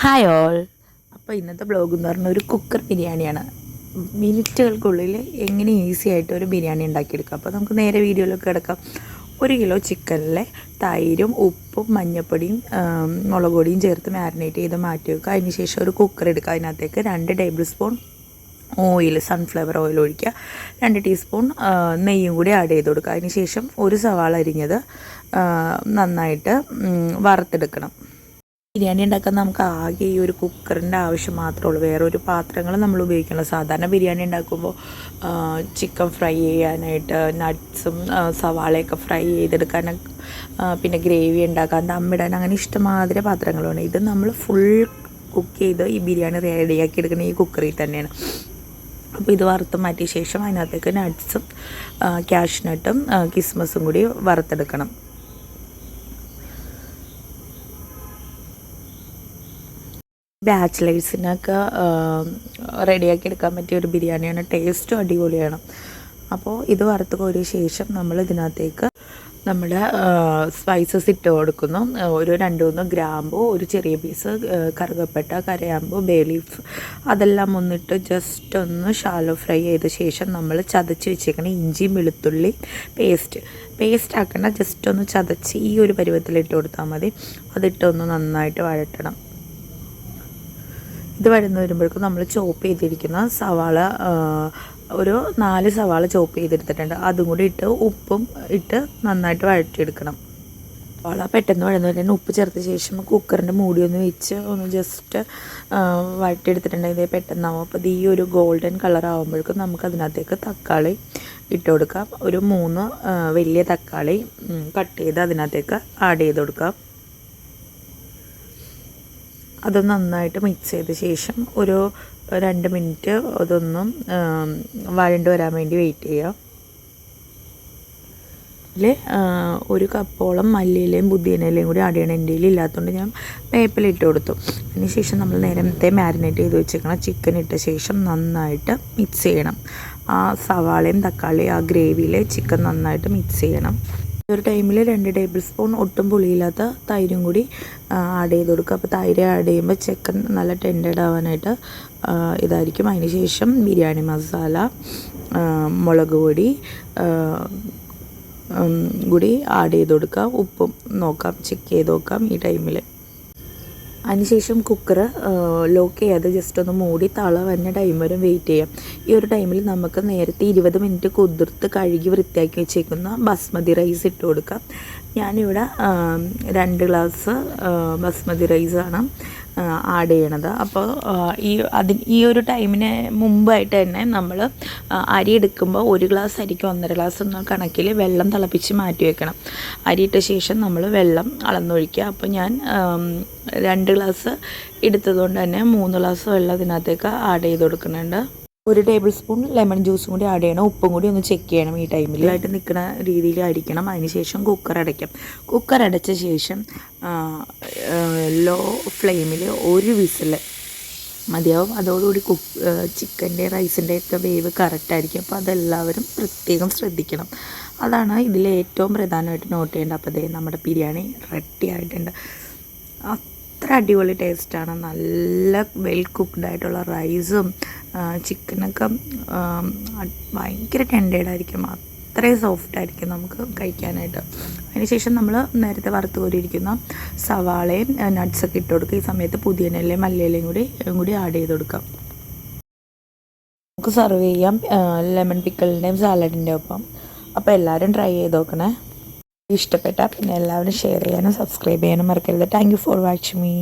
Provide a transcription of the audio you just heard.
Hi all. അപ്പോൾ ഇന്നത്തെ blog എന്ന് പറഞ്ഞാൽ ഒരു കുക്കർ ബിരിയാണിയാണ്. മിനിറ്റുകൾക്കുള്ളിൽ എങ്ങനെ ഈസി ആയിട്ട് ഒരു ബിരിയാണി ഉണ്ടാക്കിയെടുക്കാം. അപ്പോൾ നമുക്ക് നേരെ വീഡിയോയിലൊക്കെ കിടക്കാം. 1 കിലോ ചിക്കനിലെ തൈരും ഉപ്പും മഞ്ഞൾപ്പൊടിയും മുളക് പൊടിയും ചേർത്ത് മാരിനേറ്റ് ചെയ്ത് മാറ്റി വെക്കുക. അതിന് ശേഷം ഒരു കുക്കർ എടുക്കുക. അതിനകത്തേക്ക് 2 table spoon oil, sunflower oil ഒഴിക്കുക. 2 ടീസ്പൂൺ നെയ്യും കൂടി ആഡ് ചെയ്ത് കൊടുക്കുക. അതിന് ശേഷം ഒരു സവാള അരിഞ്ഞത് നന്നായിട്ട് വറുത്തെടുക്കണം. ബിരിയാണി ഉണ്ടാക്കാൻ നമുക്ക് ആകെ ഈ ഒരു കുക്കറിൻ്റെ ആവശ്യം മാത്രമേ ഉള്ളൂ. വേറെ ഒരു പാത്രങ്ങൾ നമ്മൾ ഉപയോഗിക്കണം. സാധാരണ ബിരിയാണി ഉണ്ടാക്കുമ്പോൾ ചിക്കൻ ഫ്രൈ ചെയ്യാനായിട്ട് നട്ട്സും സവാളയൊക്കെ ഫ്രൈ ചെയ്തെടുക്കാനൊക്കെ പിന്നെ ഗ്രേവി ഉണ്ടാക്കാൻ ദമ്മിടാൻ അങ്ങനെ ഇഷ്ടമാതിരി പാത്രങ്ങളുണ്ട്. ഇത് നമ്മൾ ഫുൾ കുക്ക് ചെയ്ത് ഈ ബിരിയാണി റെഡിയാക്കി എടുക്കുന്ന ഈ കുക്കറിൽ തന്നെയാണ്. അപ്പോൾ ഇത് വറുത്ത് മാറ്റിയ ശേഷം അതിനകത്തേക്ക് നട്ട്സും കാഷ്നട്ടും കിസ്മസും കൂടി വറുത്തെടുക്കണം. ബാച്ചിലേഴ്സിനൊക്കെ റെഡിയാക്കി എടുക്കാൻ പറ്റിയ ഒരു ബിരിയാണിയാണ്. ടേസ്റ്റും അടിപൊളിയാണ്. അപ്പോൾ ഇത് വറുത്ത് കോരിയ ശേഷം നമ്മൾ ഇതിനകത്തേക്ക് നമ്മുടെ സ്പൈസസ് ഇട്ട് കൊടുക്കുന്നു. ഒരു 2-3 ഗ്രാമ്പു, ഒരു ചെറിയ പീസ് കറുകപ്പട്ട, കരയാമ്പു, ബേ ലീഫ്, അതെല്ലാം ഒന്നിട്ട് ജസ്റ്റ് ഒന്ന് ഷാലോ ഫ്രൈ ചെയ്ത ശേഷം നമ്മൾ ചതച്ച് വെച്ചേക്കണം ഇഞ്ചിയും വെളുത്തുള്ളി പേസ്റ്റ് ആക്കണ്ട, ജസ്റ്റ് ഒന്ന് ചതച്ച് ഈ ഒരു പരുവത്തിലിട്ട് കൊടുത്താൽ മതി. അതിട്ടൊന്ന് നന്നായിട്ട് വഴറ്റണം. ഇത് വഴന്ന് വരുമ്പോഴേക്കും നമ്മൾ ചോപ്പ് ചെയ്തിരിക്കുന്ന സവാള ഒരു 4 സവാള ചോപ്പ് ചെയ്തെടുത്തിട്ടുണ്ട്. അതും കൂടി ഇട്ട് ഉപ്പും ഇട്ട് നന്നായിട്ട് വഴറ്റിയെടുക്കണം. സവാള പെട്ടെന്ന് വഴന്ന് വരുന്ന ഉപ്പ് ചേർത്ത ശേഷം കുക്കറിൻ്റെ മൂടി ഒന്ന് വെച്ച് ഒന്ന് ജസ്റ്റ് വഴറ്റിയെടുത്തിട്ടുണ്ടെങ്കിൽ പെട്ടെന്നാവും. അപ്പോൾ ഈ ഒരു ഗോൾഡൻ കളർ ആകുമ്പോഴേക്കും നമുക്ക് അതിനകത്തേക്ക് തക്കാളി ഇട്ട് കൊടുക്കാം. ഒരു 3 വലിയ തക്കാളി കട്ട് ചെയ്ത് അതിനകത്തേക്ക് ആഡ് ചെയ്ത് കൊടുക്കാം. അത് നന്നായിട്ട് മിക്സ് ചെയ്ത ശേഷം ഒരു 2 മിനിറ്റ് അതൊന്നും വഴണ്ട് വരാൻ വേണ്ടി വെയിറ്റ് ചെയ്യുക. അതിൽ 1 കപ്പോളം മല്ലിയിലയും പുതിനയിലയും കൂടി ആഡ് ചെയ്യണം. എൻ്റെ ഇല്ലാത്തതുകൊണ്ട് ഞാൻ വേപ്പിലിട്ട് കൊടുത്തു. അതിന് ശേഷം നമ്മൾ നേരത്തെ മാരിനേറ്റ് ചെയ്ത് വെച്ചേക്കണം ചിക്കൻ ഇട്ട ശേഷം നന്നായിട്ട് മിക്സ് ചെയ്യണം. ആ സവാളയും തക്കാളി ആ ഗ്രേവിയിൽ ചിക്കൻ നന്നായിട്ട് മിക്സ് ചെയ്യണം. ഒരു ടൈമിൽ 2 ടേബിൾ സ്പൂൺ ഒട്ടും പുളിയില്ലാത്ത തൈരും കൂടി ആഡ് ചെയ്ത് കൊടുക്കുക. അപ്പോൾ തൈര് ആഡ് ചെയ്യുമ്പോൾ ചിക്കൻ നല്ല ടെൻഡഡ് ആവാനായിട്ട് ഇതായിരിക്കും. അതിന് ശേഷം ബിരിയാണി മസാല, മുളക് പൊടി കൂടി ആഡ് ചെയ്ത് കൊടുക്കുക. ഉപ്പും നോക്കാം, ചെക്ക് ചെയ്ത് നോക്കാം ഈ ടൈമിൽ. അതിനുശേഷം കുക്കർ ലോക്ക് ചെയ്യാതെ ജസ്റ്റ് ഒന്ന് മൂടി തള വന്ന ടൈം വരെ വെയിറ്റ് ചെയ്യാം. ഈ ഒരു ടൈമിൽ നമുക്ക് നേരത്തെ 20 മിനിറ്റ് കുതിർത്ത് കഴുകി വൃത്തിയാക്കി വെച്ചേക്കുന്ന ബസ്മതി റൈസ് ഇട്ട് കൊടുക്കാം. ഞാനിവിടെ 2 ഗ്ലാസ് ബസ്മതി റൈസാണ് ആഡ് ചെയ്യണത്. അപ്പോൾ ഈ ഒരു ടൈമിന് മുമ്പായിട്ട് തന്നെ നമ്മൾ അരി എടുക്കുമ്പോൾ 1 ഗ്ലാസ് അരിക്ക് 1.5 ഗ്ലാസ് എന്ന കണക്കിൽ വെള്ളം തിളപ്പിച്ച് മാറ്റി വെക്കണം. അരിയിട്ട ശേഷം നമ്മൾ വെള്ളം അളന്നൊഴിക്കുക. അപ്പോൾ ഞാൻ 2 ഗ്ലാസ് എടുത്തതുകൊണ്ട് തന്നെ 3 ഗ്ലാസ് വെള്ളം ഇതിനകത്തേക്ക് ആഡ് ചെയ്ത് കൊടുക്കുന്നുണ്ട്. 1 ടേബിൾ സ്പൂൺ ലെമൺ ജ്യൂസും കൂടി ആഡ് ചെയ്യണം. ഉപ്പും കൂടി ഒന്ന് ചെക്ക് ചെയ്യണം. ഈ ടൈമിലായിട്ട് നിൽക്കുന്ന രീതിയിൽ അടിക്കണം. അതിനുശേഷം കുക്കർ അടയ്ക്കാം. കുക്കർ അടച്ച ശേഷം ലോ ഫ്ലെയിമിൽ 1 വിസിൽ മതിയാവും. അതോടുകൂടി ചിക്കൻ്റെ റൈസിൻ്റെ ഒക്കെ വേവ് കറക്റ്റായിരിക്കും. അപ്പോൾ അതെല്ലാവരും പ്രത്യേകം ശ്രദ്ധിക്കണം. അതാണ് ഇതിൽ ഏറ്റവും പ്രധാനമായിട്ട് നോട്ട് ചെയ്യേണ്ടത്. അപ്പോൾ നമ്മുടെ ബിരിയാണി റെഡി ആയിട്ടുണ്ട്. അത്ര അടിപൊളി ടേസ്റ്റാണ്. നല്ല വെൽ കുക്ക്ഡ് ആയിട്ടുള്ള റൈസും ചിക്കനൊക്കെ ഭയങ്കര ടെൻഡേഡായിരിക്കും. അത്രയും സോഫ്റ്റായിരിക്കും നമുക്ക് കഴിക്കാനായിട്ട്. അതിനുശേഷം നമ്മൾ നേരത്തെ വറുത്ത് കോരിയിരിക്കുന്ന സവാളയും നട്ട്സൊക്കെ ഇട്ട് കൊടുക്കുക. ഈ സമയത്ത് പുതിനയിലയും മല്ലിയിലയും കൂടി ആഡ് ചെയ്ത് കൊടുക്കാം. നമുക്ക് സെർവ് ചെയ്യാം ലെമൺ പിക്കിളിൻ്റെയും സാലഡിൻ്റെ ഒപ്പം. അപ്പോൾ എല്ലാവരും ട്രൈ ചെയ്ത് നോക്കണേ. ഇഷ്ടപ്പെട്ടാൽ പിന്നെ എല്ലാവരും ഷെയർ ചെയ്യാനും സബ്സ്ക്രൈബ് ചെയ്യാനും മറക്കരുത്. Thank you for watching me.